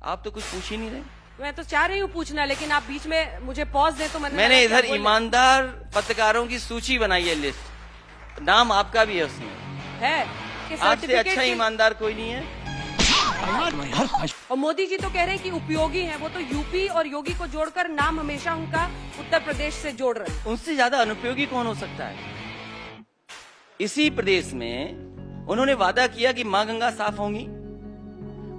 आप तो कुछ पूछ ही नहीं रहे। मैं तो चाह रही हूँ पूछना, लेकिन आप बीच में मुझे पॉज दें तो मैंने इधर ईमानदार पत्रकारों की सूची बनाई है, लिस्ट, नाम आपका भी है उसमें। है कि आपसे अच्छा ईमानदार कोई नहीं है। और मोदी जी तो कह रहे हैं कि उपयोगी हैं, वो तो यूपी और योगी को जोड़कर नाम हमेशा उनका उत्तर प्रदेश से जोड़ रहे हैं। उनसे ज्यादा अनुपयोगी कौन हो सकता है? इसी प्रदेश में उन्होंने वादा किया कि मां गंगा साफ होंगी,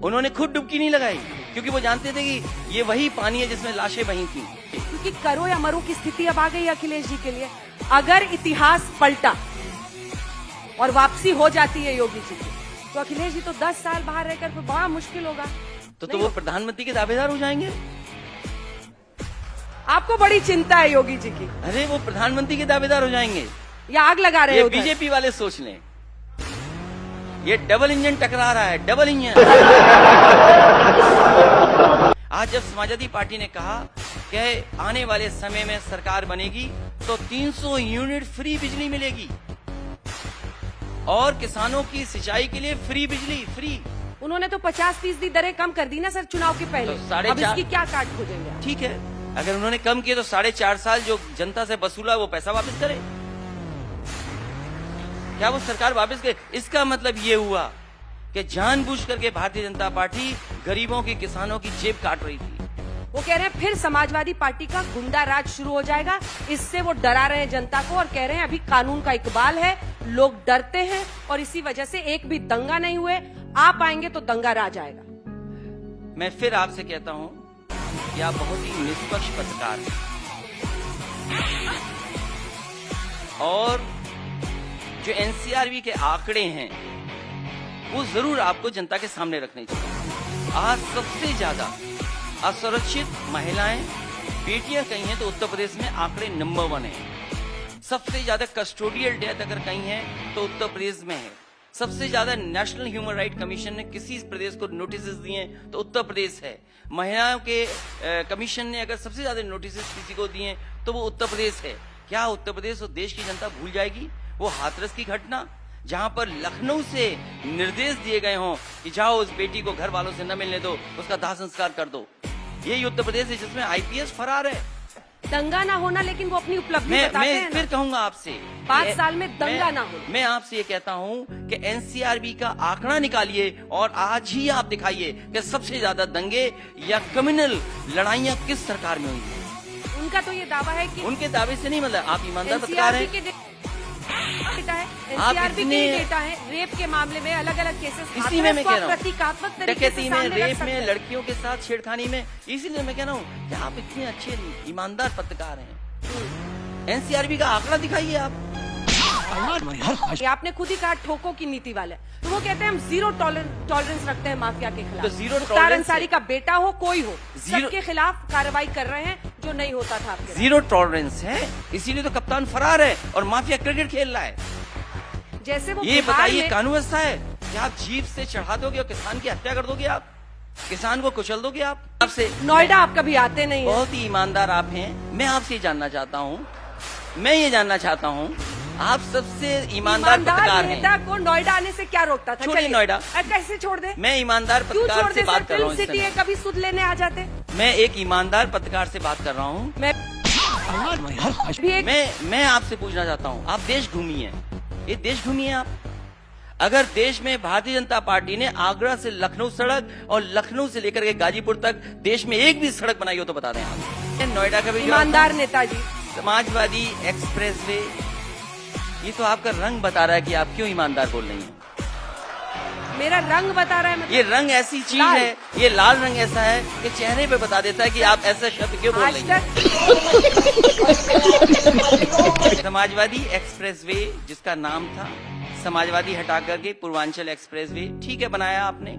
उन्होंने खुद डुबकी नहीं लगाई, क्योंकि वो जानते थे कि ये वही पानी है जिसमें लाशें बही थी। क्योंकि करो या मरो की स्थिति अब आ गई अखिलेश जी के लिए। अगर इतिहास पलटा और वापसी हो जाती है योगी जी की, तो अखिलेश जी तो 10 साल बाहर रहकर फिर बड़ा मुश्किल होगा। तो वो प्रधानमंत्री के दावेदार हो जाएंगे। आपको बड़ी चिंता है योगी जी की। अरे वो प्रधानमंत्री के दावेदार हो जाएंगे या आग लगा रहे हो? बीजेपी वाले सोच लें, ये डबल इंजन टकरा रहा है, डबल इंजन। आज जब समाजवादी पार्टी ने कहा कि आने वाले समय में सरकार बनेगी तो 300 यूनिट फ्री बिजली मिलेगी और किसानों की सिंचाई के लिए फ्री बिजली, फ्री। उन्होंने तो 50% दरें कम कर दी ना सर चुनाव के पहले। तो 4.5 अब इसकी क्या काट खोजेंगे? ठीक है, अगर उन्होंने कम किया तो 4.5 साल जो जनता से वसूला वो पैसा वापस करे। क्या वो सरकार वापस करे? इसका मतलब ये हुआ कि जानबूझ करके भारतीय जनता पार्टी गरीबों की, किसानों की जेब काट रही थी। वो कह रहे हैं फिर समाजवादी पार्टी का गुंडा राज शुरू हो जाएगा। इससे वो डरा रहे हैं जनता को और कह रहे हैं अभी कानून का इकबाल है, लोग डरते हैं और इसी वजह से एक भी दंगा नहीं हुए। आप आएंगे तो दंगा राज आएगा। मैं फिर आपसे कहता हूं कि आप बहुत ही निष्पक्ष पत्रकार हैं और जो एनसीआरबी के आंकड़े हैं वो जरूर आपको जनता के सामने रखने चाहिए। आज सबसे ज्यादा असुरक्षित महिलाएं, बेटियां कहीं हैं तो उत्तर प्रदेश में आंकड़े नंबर 1 है। सबसे ज्यादा कस्टोडियल डेथ अगर कहीं है तो उत्तर प्रदेश में है। सबसे ज्यादा नेशनल ह्यूमन राइट कमीशन ने किसी प्रदेश को नोटिस दिए तो उत्तर प्रदेश है। महिलाओं के कमीशन ने अगर सबसे ज्यादा नोटिस किसी को दिए तो वो उत्तर प्रदेश है। क्या उत्तर प्रदेश और देश की जनता भूल जाएगी वो हाथरस की घटना, जहां पर लखनऊ से निर्देश दिए गए हों कि जाओ उस बेटी को घर वालों से न मिलने दो, उसका दाह संस्कार कर दो। यही उत्तर प्रदेश है जिसमें आईपीएस फरार है। दंगा ना होना, लेकिन वो अपनी उपलब्धि बताते हैं। मैं फिर कहूंगा आपसे 5 साल में दंगा ना हो। मैं आपसे ये कहता हूँ कि एनसीआरबी का आंकड़ा निकालिए और आज ही आप दिखाइए कि सबसे ज्यादा दंगे या कम्युनल लड़ाइयाँ किस सरकार में हुई। उनका तो ये दावा है कि उनके दावे से नहीं, मतलब आप ईमानदार पत्रकार हैं। एनसीआरबी के डेटा है रेप के मामले में, अलग अलग केसेस। इसी में मैं कह रहा हूँ, प्रतीकात्मक तरीके डकैती में, रेप में, लड़कियों के साथ छेड़खानी में। इसीलिए मैं कह रहा हूँ कि आप इतने अच्छे ईमानदार पत्रकार हैं। एनसीआरबी का आंकड़ा दिखाइए आप। आपने खुद ही कहा ठोको की नीति वाले, तो वो कहते हैं हम जीरो टॉलरेंस रखते हैं माफिया के खिलाफ। तो जीरो मुख्तार अंसारी का बेटा हो कोई हो, सबके खिलाफ कार्रवाई कर रहे हैं जो नहीं होता था आपके। जीरो टॉलरेंस है, इसीलिए तो कप्तान फरार है और माफिया क्रिकेट खेल रहा है। जैसे वो ये बताइए कानून व्यवस्था है कि आप जीप से चढ़ा दोगे और किसान की हत्या कर दोगे, आप किसान को कुचल दोगे। आप आपसे नोएडा आप कभी आते नहीं, बहुत ही ईमानदार आप हैं। मैं आपसे जानना चाहता हूँ, मैं ये जानना चाहता हूँ आप सबसे ईमानदार पत्रकार हैं। नेता को नोएडा आने से क्या रोकता था? छोड़िए नोएडा, कैसे छोड़ दे? मैं ईमानदार पत्रकार से बात कर रहा हूँ। सिटी है, कभी सुध लेने आ जाते। मैं एक ईमानदार पत्रकार से बात कर रहा हूँ। मैं आपसे पूछना चाहता हूँ, आप देश घूमी है, ये देश घूमी है आप। अगर देश में भारतीय जनता पार्टी ने आगरा से लखनऊ सड़क और लखनऊ से लेकर के गाजीपुर तक देश में एक भी सड़क बनाई हो तो बता दें आप। नोएडा का भी ईमानदार नेताजी, समाजवादी एक्सप्रेसवे, ये तो आपका रंग बता रहा है कि आप क्यों ईमानदार बोल रही हैं। मेरा रंग बता रहा है मतलब? ये रंग ऐसी चीज है, ये लाल रंग ऐसा है कि चेहरे पे बता देता है कि आप ऐसा शब्द क्यों बोल रही हैं। समाजवादी एक्सप्रेसवे जिसका नाम था, समाजवादी हटा करके पूर्वांचल एक्सप्रेसवे, ठीक है बनाया आपने।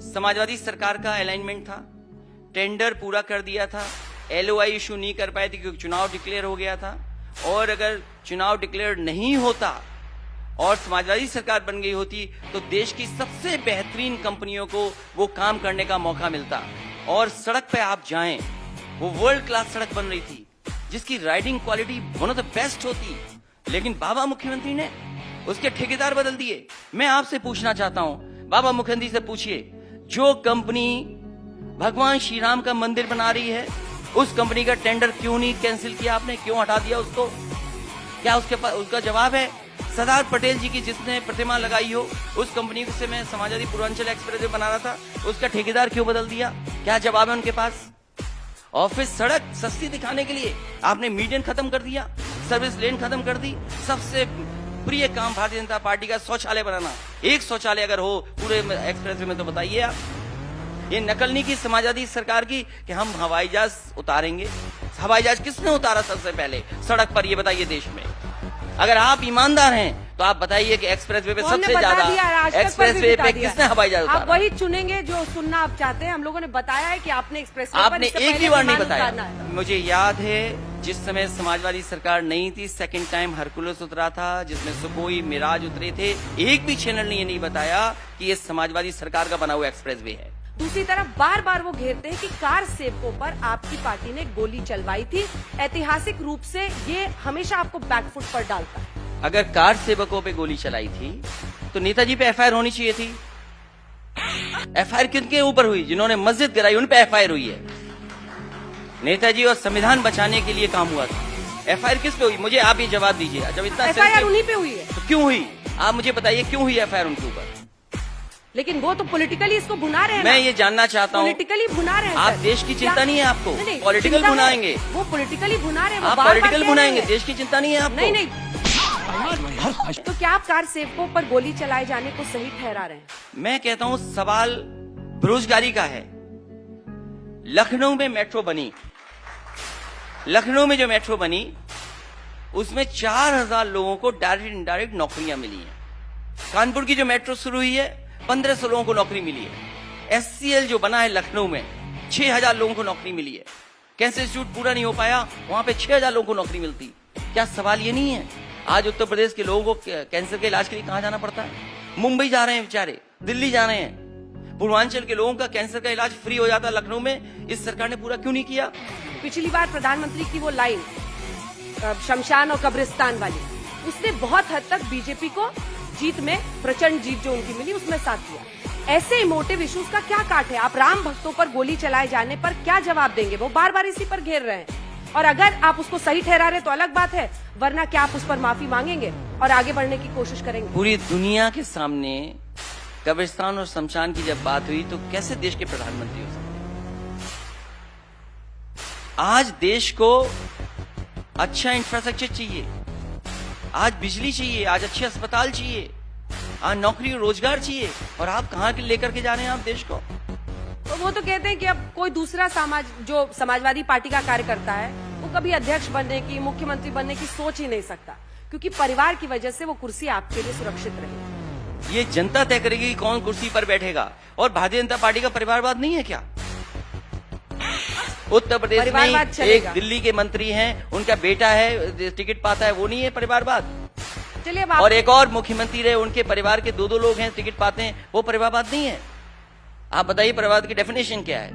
समाजवादी सरकार का अलाइनमेंट था, टेंडर पूरा कर दिया था, एलओआई इशू नहीं कर पाए थे क्योंकि चुनाव डिक्लेयर हो गया था। और अगर चुनाव डिक्लेयर नहीं होता और समाजवादी सरकार बन गई होती तो देश की सबसे बेहतरीन कंपनियों को वो काम करने का मौका मिलता। और सड़क पे आप जाएं, वो वर्ल्ड क्लास सड़क बन रही थी जिसकी riding quality one of the best होती, लेकिन बाबा मुख्यमंत्री ने उसके ठेकेदार बदल दिए। मैं आपसे पूछना चाहता हूं, बाबा मुख्यमंत्री से पूछिए, जो कंपनी भगवान श्री राम का मंदिर बना रही है, उस कंपनी का टेंडर क्यों नहीं कैंसिल किया आपने, क्यों हटा दिया उसको? क्या उसके पास उसका जवाब है? सरदार पटेल जी की जिसने प्रतिमा लगाई हो, उस कंपनी से मैं समाजवादी पूर्वांचल एक्सप्रेस वे बना रहा था, उसका ठेकेदार क्यों बदल दिया? क्या जवाब है उनके पास? ऑफिस सड़क सस्ती दिखाने के लिए आपने मीडियन खत्म कर दिया, सर्विस लेन खत्म कर दी। सबसे प्रिय काम भारतीय जनता पार्टी का शौचालय बनाना, एक शौचालय अगर हो पूरे एक्सप्रेसवे में तो बताइए आप। ये नकल नहीं की समाजवादी सरकार की कि हम हवाई जहाज उतारेंगे। हवाई जहाज किसने उतारा सबसे पहले सड़क पर, ये बताइए देश में? अगर आप ईमानदार हैं तो आप बताइए कि एक्सप्रेसवे पे सबसे ज्यादा एक्सप्रेसवे पे किसने हवाई जहाज उतारा? आप वही चुनेंगे जो सुनना आप चाहते हैं। हम लोगों ने बताया है कि आपने एक्सप्रेसवे आपने एक भी बार नहीं बताया। मुझे याद है जिस समय समाजवादी सरकार नहीं थी, सेकंड टाइम हरकुलस उतरा था जिसमें सुखोई मिराज उतरे थे, एक भी चैनल ने ये नहीं बताया कि ये समाजवादी सरकार का बना हुआ एक्सप्रेसवे है। दूसरी तरफ बार बार वो घेरते हैं कि कार सेवकों पर आपकी पार्टी ने गोली चलवाई थी। ऐतिहासिक रूप से ये हमेशा आपको बैकफुट पर डालता है। अगर कार सेवकों पे गोली चलाई थी तो नेताजी पे एफआईआर होनी चाहिए थी। एफआईआर किनके ऊपर हुई? जिन्होंने मस्जिद गिराई उन पे एफआईआर हुई है। नेताजी और संविधान बचाने के लिए काम हुआ था। एफआईआर किस पे हुई? मुझे आप ये जवाब दीजिए। जब इतना एफआईआर उन्हीं पे हुई है तो क्यों हुई? आप मुझे बताइए क्यों हुई एफआईआर उनके ऊपर? लेकिन वो तो पॉलिटिकली इसको भुना रहे हैं। मैं ये जानना चाहता हूँ, पॉलिटिकली भुना रहे हैं। आप देश की चिंता नहीं है आपको? पॉलिटिकल भुनाएंगे वो, पॉलिटिकली भुना रहे हैं। आप पॉलिटिकल भुनाएंगे, देश की चिंता नहीं है आपको? नहीं। तो क्या आप कार सेवकों पर गोली चलाए जाने को सही ठहरा रहे हैं? मैं कहता हूँ सवाल बेरोजगारी का है। लखनऊ में मेट्रो बनी, लखनऊ में जो मेट्रो बनी उसमें 4000 लोगों को डायरेक्ट इनडायरेक्ट नौकरियां मिली हैं। कानपुर की जो मेट्रो शुरू हुई है 1500 लोगों को नौकरी मिली है। एससीएल जो बना है लखनऊ में 6000 लोगों को नौकरी मिली है। कैंसर इंस्टीट्यूट पूरा नहीं हो पाया, वहां पे 6000 लोगों को नौकरी मिलती। क्या सवाल ये नहीं है आज उत्तर प्रदेश के लोगों को कैंसर के इलाज के लिए कहां जाना पड़ता है? मुंबई जा रहे हैं बेचारे, दिल्ली जा रहे हैं। पूर्वांचल के लोगों का कैंसर का इलाज फ्री हो जाता लखनऊ में, इस सरकार ने पूरा क्यों नहीं किया? पिछली बार प्रधानमंत्री की वो लाइन शमशान और कब्रिस्तान वाली, उसने बहुत हद तक बीजेपी को जीत में, प्रचंड जीत जो उनकी मिली उसमें साथ दिया। ऐसे इमोटिव इश्यूज का क्या काट है? आप राम भक्तों पर गोली चलाए जाने पर क्या जवाब देंगे? वो बार बार इसी पर घेर रहे हैं और अगर आप उसको सही ठहरा रहे तो अलग बात है, वरना क्या आप उस पर माफी मांगेंगे और आगे बढ़ने की कोशिश करेंगे? पूरी दुनिया के सामने कब्रिस्तान और शमशान की जब बात हुई तो कैसे देश के प्रधानमंत्री हो सकते? आज देश को अच्छा इंफ्रास्ट्रक्चर चाहिए, आज बिजली चाहिए, आज अच्छे अस्पताल चाहिए, आज नौकरी रोजगार चाहिए, और आप कहाँ लेकर के जा रहे हैं आप देश को? तो वो तो कहते हैं कि अब कोई दूसरा जो समाजवादी पार्टी का कार्यकर्ता है वो कभी अध्यक्ष बनने की, मुख्यमंत्री बनने की सोच ही नहीं सकता, क्योंकि परिवार की वजह से वो कुर्सी आपके लिए सुरक्षित रही। ये जनता तय करेगी कि कौन कुर्सी पर बैठेगा। और भारतीय जनता पार्टी का परिवारवाद नहीं है क्या? उत्तर प्रदेश में एक दिल्ली के मंत्री हैं, उनका बेटा है टिकट पाता है, वो नहीं है परिवारवाद? चलिए और एक और मुख्यमंत्री रहे, उनके परिवार के 2 लोग हैं टिकट पाते हैं, वो परिवारवाद नहीं है? आप बताइए परिवारवाद की डेफिनेशन क्या है?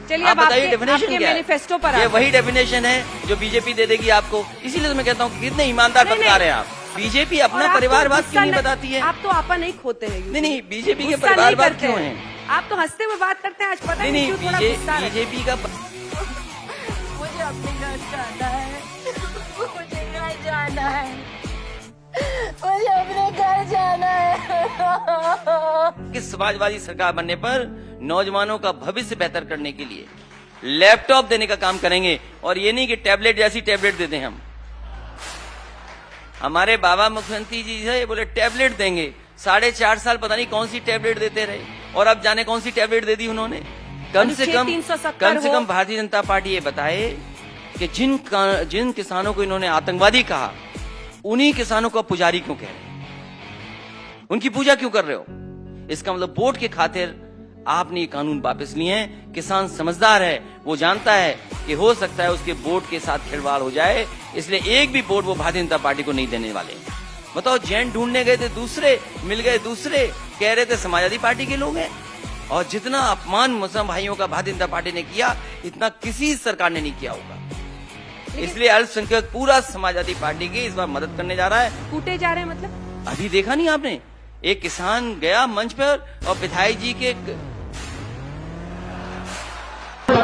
चलिए आप बताइए डेफिनेशन क्या है? मैनिफेस्टो पर ये वही डेफिनेशन है जो बीजेपी दे देगी आपको। इसीलिए तो मैं कहता हूँ कि कितने ईमानदार पत्रकार हैं आप। बीजेपी अपना परिवारवाद क्यों नहीं बताती है? आप तो आपा नहीं खोते हैं। नहीं, बीजेपी के परिवारवाद क्यों है? आप तो हंसते हुए बात करते हैं, आज पता नहीं, क्यों थोड़ा गुस्सा है? बीजेपी का मुझे अपने घर जाना है, मुझे घर जाना है, मुझे अपने घर जाना है। कि समाजवादी सरकार बनने पर नौजवानों का भविष्य बेहतर करने के लिए लैपटॉप देने का काम करेंगे, और ये नहीं कि टैबलेट जैसी टैबलेट दे दें हम। हमारे बाबा मुख्यमंत्री जी से बोले टैबलेट देंगे, 4.5 साल पता नहीं कौन सी टैबलेट देते रहे, और अब जाने कौन सी टैबलेट दे दी उन्होंने। कम से कम भारतीय जनता पार्टी ये बताए कि जिन किसानों को इन्होंने आतंकवादी कहा, उन्हीं किसानों को पुजारी क्यों कह रहे हैं? उनकी पूजा क्यों कर रहे हो? इसका मतलब वोट के खातिर आपने ये कानून वापस लिए हैं। किसान समझदार है, वो जानता है कि हो सकता है उसके वोट के साथ खिलवाड़ हो जाए, इसलिए एक भी वोट वो भारतीय जनता पार्टी को नहीं देने वाले। बताओ, जैन ढूंढने गए थे दूसरे, मिल गए दूसरे, कह रहे थे समाजवादी पार्टी के लोग हैं। और जितना अपमान मुस्लिम भाइयों का भारतीय जनता पार्टी ने किया, इतना किसी सरकार ने नहीं किया होगा। इसलिए अल्पसंख्यक पूरा समाजवादी पार्टी की इस बार मदद करने जा रहा है। कूटे जा रहे हैं मतलब? अभी देखा नहीं आपने? एक किसान गया मंच पर और विधायक जी के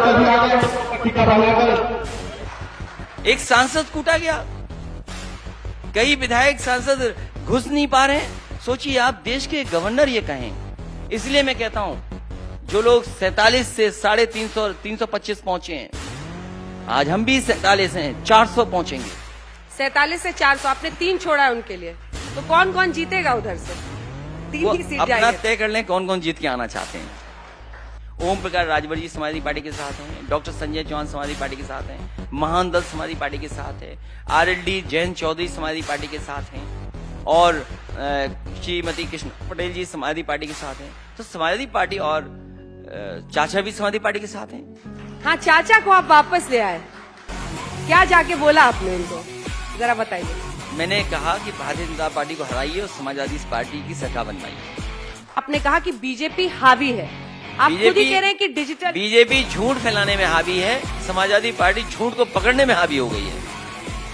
कार्यकर्ता भी आ गए टिकट बनाकर। एक सांसद कूटा गया, कई विधायक सांसद घुस नहीं पा रहे हैं। सोचिए आप देश के गवर्नर ये कहें। इसलिए मैं कहता हूं जो लोग 47 से 350 325 पहुंचे हैं, आज हम भी 47 हैं, 400 पहुंचेंगे। 47 से 400 आपने 3 छोड़ा है उनके लिए, तो कौन कौन जीतेगा उधर से? 3 वो ही सीट अपना जाएंगे। तय कर लें कौन कौन जीत के आना चाहते हैं। ओम प्रकाश राजभर जी समाजवादी पार्टी के साथ हैं, डॉक्टर संजय चौहान समाजवादी पार्टी के साथ हैं, महान दल समाजवादी पार्टी के साथ है, आरएलडी जयंत चौधरी समाजवादी पार्टी के साथ हैं, और श्रीमती कृष्ण पटेल जी समाजवादी पार्टी के साथ हैं। तो समाजवादी पार्टी और चाचा भी समाजवादी पार्टी के साथ हैं। हाँ, चाचा को आप वापस ले आए, क्या जाके बोला आपने उनको, जरा बताइए। मैंने कहा कि भारतीय जनता पार्टी को हराइए और समाजवादी पार्टी की सरकार बनवाइए। आपने कहा कि बीजेपी हावी है, आप खुद ही कह रहे हैं कि डिजिटल बीजेपी झूठ फैलाने में हावी है, समाजवादी पार्टी झूठ को पकड़ने में हावी हो गई है।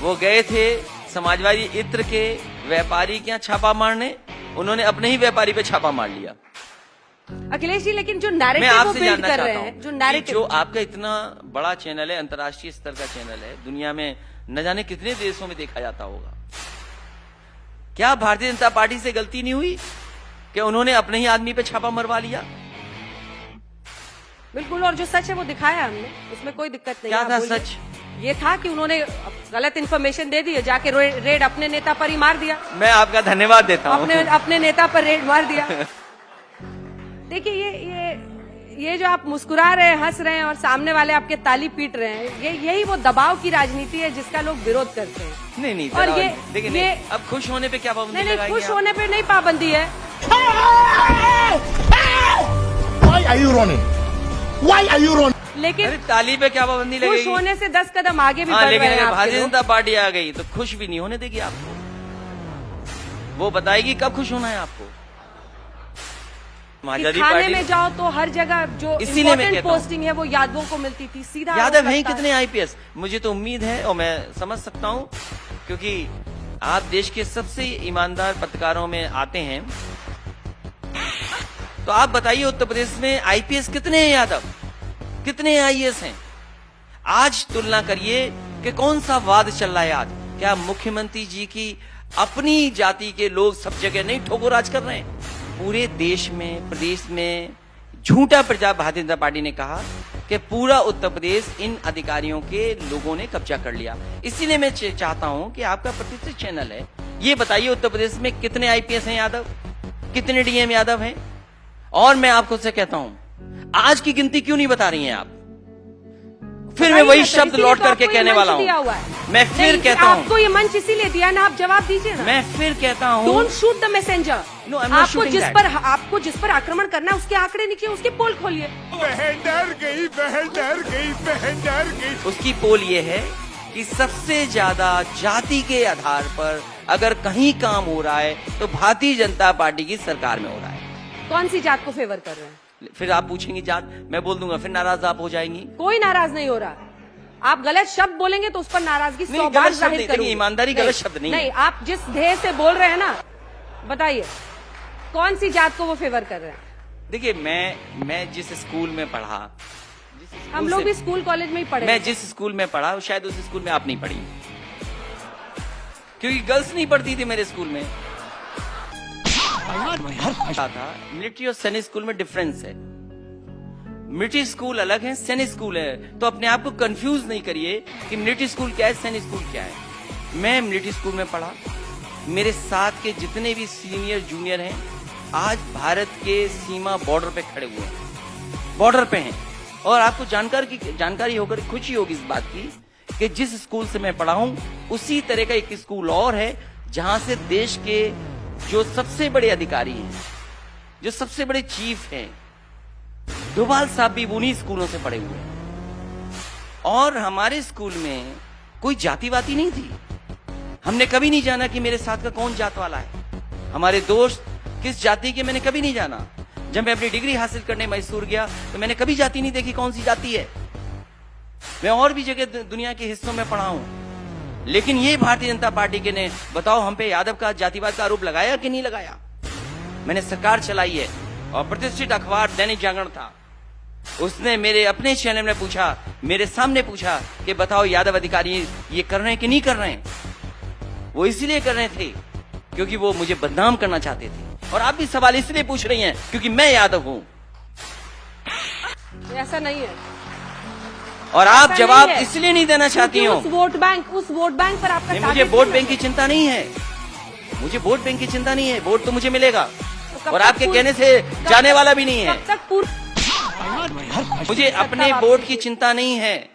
वो गए थे समाजवादी इत्र के व्यापारी के यहाँ छापा मारने, उन्होंने अपने ही व्यापारी पे छापा मार लिया। अखिलेश जी, लेकिन जो मैं नैरेटिव वो आपसे बिल्ड जानना कर चाहता रहे हूँ हैं, जो कि नैरेटिव, जो आपका इतना बड़ा चैनल है, अंतर्राष्ट्रीय स्तर का चैनल है, दुनिया में न जाने कितने देशों में देखा जाता होगा, क्या भारतीय जनता पार्टी से गलती नहीं हुई कि उन्होंने अपने ही आदमी पे छापा मरवा लिया? बिल्कुल, और जो सच है वो दिखाया हमने, उसमें कोई दिक्कत नहीं। क्या आप था बोलिए। सच? ये था कि उन्होंने गलत इन्फॉर्मेशन दे दी है, जाके रेड अपने नेता पर ही मार दिया, मैं आपका धन्यवाद देता हूँ। अपने नेता पर रेड मार दिया। देखिए ये जो आप मुस्कुरा रहे हैं, हंस रहे हैं और सामने वाले आपके ताली पीट रहे हैं, यही वो दबाव की राजनीति है जिसका लोग विरोध करते हैं। नहीं और ये देखिए, ये अब खुश होने पे क्या पाबंदी नहीं लगाएंगे खुश आप? होने पे नहीं पाबंदी है। Why are you running? Why are you running? लेकिन अरे ताली पे क्या पाबंदी खुश लगेगी? होने से 10 कदम आगे भी हाँ, बढ़ लेकिन रहे हैं अगर आपके भारतीय लोग। जनता पार्टी आ गई तो खुश भी नहीं होने देगी आपको। वो बताएगी कब खुश होना है आपको। कि समाजवादी खाने पार्टी में जाओ तो हर जगह जो इसीलिए मैं इम्पोर्टेंट कहता हूं। पोस्टिंग है वो यादवों को मिलती थी, सीधा यादव आरोप हैं लगता है। कितने आईपीएस? मुझे तो उम्मीद है और मैं समझ सकता हूं, क्योंकि आप देश के सबसे ईमानदार पत्रकारों में आते हैं। तो आप बताइए उत्तर प्रदेश में आईपीएस कितने हैं यादव, कितने आईएएस हैं? आज तुलना करिए कि कौन सा वाद चल रहा है आज। क्या मुख्यमंत्री जी की अपनी जाति के लोग सब जगह नहीं ठोकराज कर रहे हैं? पूरे देश में, प्रदेश में झूठा प्रचार भारतीय जनता पार्टी ने कहा कि पूरा उत्तर प्रदेश इन अधिकारियों के लोगों ने कब्जा कर लिया। इसीलिए मैं चाहता हूं कि आपका प्रतिष्ठित चैनल है, ये बताइए उत्तर प्रदेश में कितने आईपीएस हैं यादव, कितने डीएम यादव हैं? और मैं आपको से कहता हूं, आज की गिनती क्यों नहीं बता रही हैं आप? फिर मैं वही शब्द लौट करके कहने वाला हूं। मैं फिर कहता हूं, आपको ये मंच इसीलिए दिया ना, आप जवाब दीजिए ना। मैं फिर कहता हूं, don't shoot the messenger. No, I'm not shooting that. आपको जिस पर आक्रमण करना है उसके आंकड़े नीचे, उसकी पोल खोलिए। बहन डर गई, बहन डर गई, बहन डर गई। उसकी पोल ये है कि सबसे ज्यादा जाति के आधार पर अगर कहीं काम हो रहा है तो भारतीय जनता पार्टी की सरकार में हो रहा है। कौन सी जात को फेवर कर रहे हैं? फिर आप पूछेंगी जात, मैं बोल दूंगा, फिर नाराज आप हो जाएंगी। कोई नाराज नहीं हो रहा। आप गलत शब्द बोलेंगे तो उस पर नाराजगी नहीं, 100 बार गलत शब्द जाहिर नहीं, करूंगी। देखिए, ईमानदारी गलत शब्द नहीं है। नहीं, आप जिस ध्येय से बोल रहे हैं ना, बताइए कौन सी जात को वो फेवर कर रहे हैं? देखिए, मैं जिस स्कूल में पढ़ा, हम लोग भी स्कूल कॉलेज में ही पढ़े। मैं जिस स्कूल में पढ़ा शायद उस स्कूल में आप नहीं पढ़ी, क्योंकि गर्ल्स नहीं पढ़ती थी मेरे स्कूल में। था मिलिट्री और सैनिक स्कूल में डिफरेंस है। मिलिट्री स्कूल अलग है, सैनिक स्कूल है। तो अपने आप को कंफ्यूज नहीं करिए कि मिलिट्री स्कूल क्या है, सैनिक स्कूल क्या है। मैं मिलिट्री स्कूल में पढ़ा, मेरे साथ के जितने भी सीनियर जूनियर हैं आज भारत के सीमा बॉर्डर पे खड़े हुए हैं, बॉर्डर पे हैं। और आपको जानकारी होकर खुशी होगी इस बात की कि जिस स्कूल से मैं पढ़ा हूं उसी तरह का एक स्कूल और है जहां से देश के जो सबसे बड़े अधिकारी हैं, जो सबसे बड़े चीफ हैं, डोभाल साहब भी उन्हीं स्कूलों से पढ़े हुए हैं। और हमारे स्कूल में कोई जातिवादी नहीं थी। हमने कभी नहीं जाना कि मेरे साथ का कौन जात वाला है, हमारे दोस्त किस जाति के, मैंने कभी नहीं जाना। जब मैं अपनी डिग्री हासिल करने मैसूर गया तो मैंने कभी जाति नहीं देखी कौन सी जाति है। मैं और भी जगह दुनिया के हिस्सों में पढ़ा हूं, लेकिन ये भारतीय जनता पार्टी के ने बताओ हम पे यादव का जातिवाद का आरोप लगाया कि नहीं लगाया? मैंने सरकार चलाई है और प्रतिष्ठित अखबार दैनिक जागरण था, उसने मेरे अपने चैनल में पूछा, मेरे सामने पूछा कि बताओ यादव अधिकारी ये कर रहे हैं कि नहीं कर रहे हैं। वो इसलिए कर रहे थे क्योंकि वो मुझे बदनाम करना चाहते थे। और आप भी सवाल इसलिए पूछ रही हैं क्योंकि मैं यादव हूं। ऐसा नहीं है। और आप ऐसा जवाब नहीं है। इसलिए नहीं देना चाहती क्योंकि हो। उस वोट बैंक पर आपका नहीं, मुझे टारगेट वोट नहीं बैंक की है। चिंता नहीं है। मुझे वोट बैंक की चिंता नहीं है। वोट तो मुझे मिलेगा कब और तक आपके पूर- कहने से कब जाने तक- वाला भी नहीं है। कब तक पूर्ण मुझे अपने वापसी वोट की चिंता नहीं है।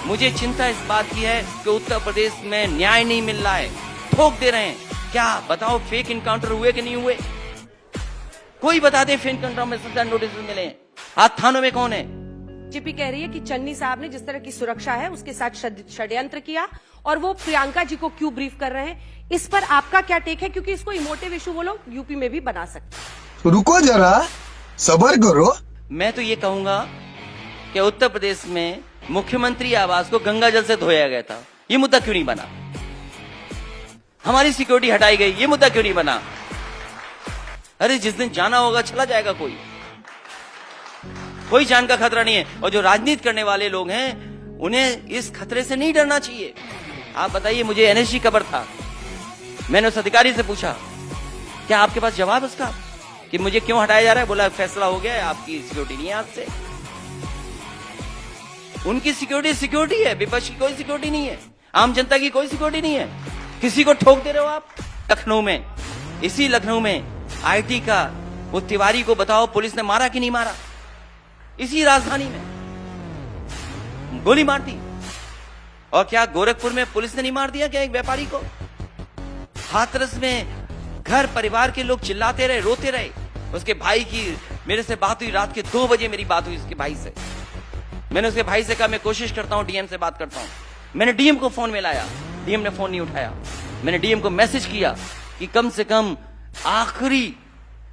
मुझे चिंता इस बात की है कि उत्तर प्रदेश में न्याय नहीं मिल रहा है। ठोक दे रहे हैं। क्या बताओ फेक इनकाउंटर हुए कि नहीं हुए? कोई बता दे फेक इनकाउंटर में सजा नोटिस मिले हैं। आज थानों में कौन है? जीपी कह रही है कि चन्नी साहब ने जिस तरह की सुरक्षा है उसके साथ षड्यंत्र किया और वो प्रियंका जी को क्यों ब्रीफ कर रहे हैं। इस पर आपका क्या टेक है, क्योंकि इसको इमोटिव इशू वो लोग यूपी में भी बना सकते हैं। रुको जरा, सबर करो। मैं तो ये कहूंगा कि उत्तर प्रदेश में मुख्यमंत्री आवास को गंगा जल से धोया गया था, ये मुद्दा क्यों नहीं बना? हमारी सिक्योरिटी हटाई गई, ये मुद्दा क्यों नहीं बना? अरे जिस दिन जाना होगा चला जाएगा, कोई जान का खतरा नहीं है। और जो राजनीति करने वाले लोग हैं उन्हें इस खतरे से नहीं डरना चाहिए। आप बताइए, मुझे एनएसजी खबर था, मैंने उस अधिकारी से पूछा क्या आपके पास जवाब उसका कि मुझे क्यों हटाया जा रहा है? बोला फैसला हो गया है, आपकी सिक्योरिटी नहीं है आज से। उनकी सिक्योरिटी है, विपक्ष की कोई सिक्योरिटी नहीं है, आम जनता की कोई सिक्योरिटी नहीं है। किसी को ठोक दे रहे हो आप। लखनऊ में, इसी लखनऊ में आईटी का वो तिवारी को बताओ पुलिस ने मारा कि नहीं मारा? इसी राजधानी में गोली मार दी। और क्या गोरखपुर में पुलिस ने नहीं मार दिया क्या एक व्यापारी को? हाथरस में घर परिवार के लोग चिल्लाते रहे, रोते रहे। उसके भाई की मेरे से बात हुई, रात के 2 बजे मेरी बात हुई उसके भाई से। मैंने उसके भाई से कहा मैं कोशिश करता हूं डीएम से बात करता हूं। मैंने डीएम को फोन मिलाया, डीएम ने फोन नहीं उठाया। मैंने डीएम को मैसेज किया कि कम से कम आखिरी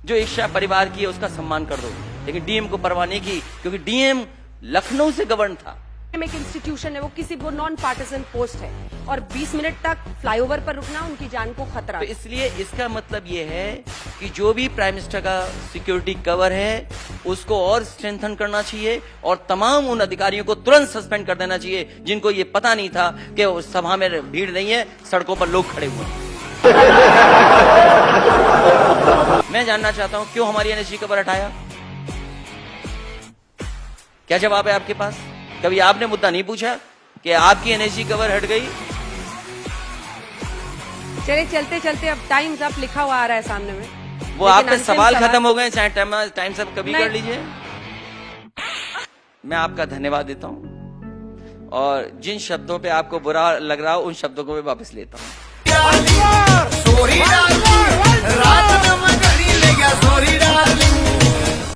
जो इच्छा परिवार की है उसका सम्मान कर दो, लेकिन डीएम को परवाह नहीं की क्योंकि डीएम लखनऊ से गवर्न था। एक इंस्टीट्यूशन है, वो नॉन पार्टिसन पोस्ट है और 20 मिनट तक फ्लाईओवर पर रुकना उनकी जान को खतरा तो है। इसलिए इसका मतलब ये है कि जो भी प्राइम मिनिस्टर का सिक्योरिटी कवर है उसको और स्ट्रेंथन करना चाहिए और तमाम उन अधिकारियों को तुरंत सस्पेंड कर देना चाहिए जिनको ये पता नहीं था कि उस सभा में भीड़ नहीं है, सड़कों पर लोग खड़े हुए हैं। मैं जानना चाहता हूं क्यों हमारी एनएसजी कवर हटाया? क्या जवाब है आपके पास? कभी आपने मुद्दा नहीं पूछा कि आपकी एनएसजी कवर हट गई? चले चलते चलते अब टाइम्स अप लिखा हुआ आ रहा है सामने में। वो लेकिन आपके अंतिम सवाल खत्म हो गए, चाहे टाइम सब कभी नहीं। कर लीजिए। मैं आपका धन्यवाद देता हूं और जिन शब्दों पे आपको बुरा लग रहा हो उन शब्दों को मैं वापस लेता हूं।